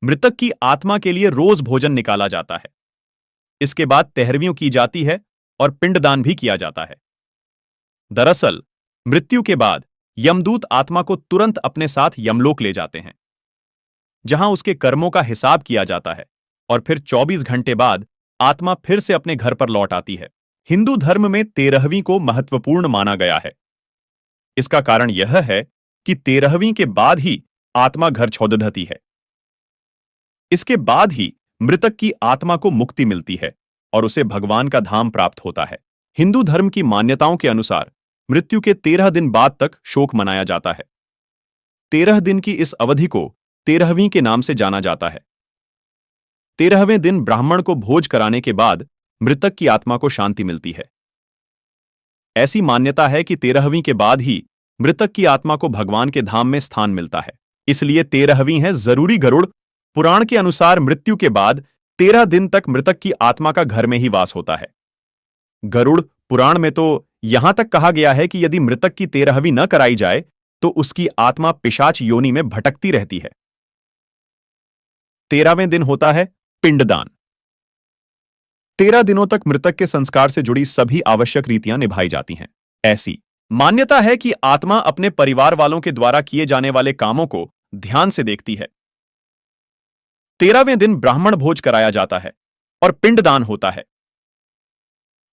मृतक की आत्मा के लिए रोज भोजन निकाला जाता है। इसके बाद तेहरवीं की जाती है और पिंडदान भी किया जाता है। दरअसल मृत्यु के बाद यमदूत आत्मा को तुरंत अपने साथ यमलोक ले जाते हैं, जहां उसके कर्मों का हिसाब किया जाता है और फिर 24 घंटे बाद आत्मा फिर से अपने घर पर लौट आती है। हिंदू धर्म में 13वीं को महत्वपूर्ण माना गया है। इसका कारण यह है कि 13वीं के बाद ही आत्मा घर छोड़ती है। इसके बाद ही मृतक की आत्मा को मुक्ति मिलती है और उसे भगवान का धाम प्राप्त होता है। हिंदू धर्म की मान्यताओं के अनुसार मृत्यु के 13 दिन बाद तक शोक मनाया जाता है। 13 दिन की इस अवधि को 13वीं के नाम से जाना जाता है। 13वें दिन ब्राह्मण को भोज कराने के बाद मृतक की आत्मा को शांति मिलती है। ऐसी मान्यता है कि 13वीं के बाद ही मृतक की आत्मा को भगवान के धाम में स्थान मिलता है। इसलिए 13वीं है जरूरी गरुड़ पुराण के अनुसार मृत्यु के बाद 13 दिन तक मृतक की आत्मा का घर में ही वास होता है। गरुड़ पुराण में तो यहां तक कहा गया है कि यदि मृतक की 13वीं न कराई जाए तो उसकी आत्मा पिशाच योनि में भटकती रहती है। 13वें दिन होता है पिंडदान। 13 दिनों तक मृतक के संस्कार से जुड़ी सभी आवश्यक रीतियां निभाई जाती हैं। ऐसी मान्यता है कि आत्मा अपने परिवार वालों के द्वारा किए जाने वाले कामों को ध्यान से देखती है। 13वें दिन ब्राह्मण भोज कराया जाता है और पिंडदान होता है।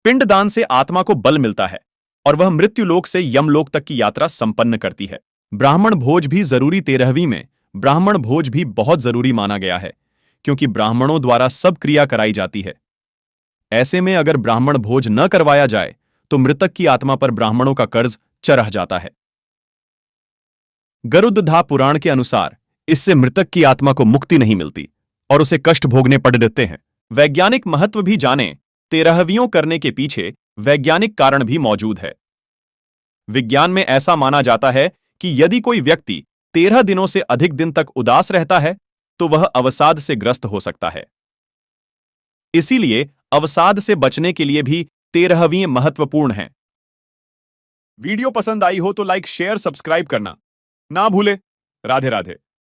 पिंडदान से आत्मा को बल मिलता है और वह मृत्युलोक से यमलोक तक की यात्रा संपन्न करती है। ब्राह्मण भोज भी जरूरी 13वीं में ब्राह्मण भोज भी बहुत जरूरी माना गया है, क्योंकि ब्राह्मणों द्वारा सब क्रिया कराई जाती है। ऐसे में अगर ब्राह्मण भोज न करवाया जाए तो मृतक की आत्मा पर ब्राह्मणों का कर्ज चढ़ जाता है। गरुड़धा पुराण के अनुसार इससे मृतक की आत्मा को मुक्ति नहीं मिलती और उसे कष्ट भोगने पड़ देते हैं। वैज्ञानिक महत्व भी जाने, 13वीं करने के पीछे वैज्ञानिक कारण भी मौजूद है। विज्ञान में ऐसा माना जाता है कि यदि कोई व्यक्ति 13 दिनों से अधिक दिन तक उदास रहता है तो वह अवसाद से ग्रस्त हो सकता है। इसीलिए अवसाद से बचने के लिए भी 13वीं महत्वपूर्ण है। वीडियो पसंद आई हो तो लाइक शेयर सब्सक्राइब करना ना भूले। राधे राधे।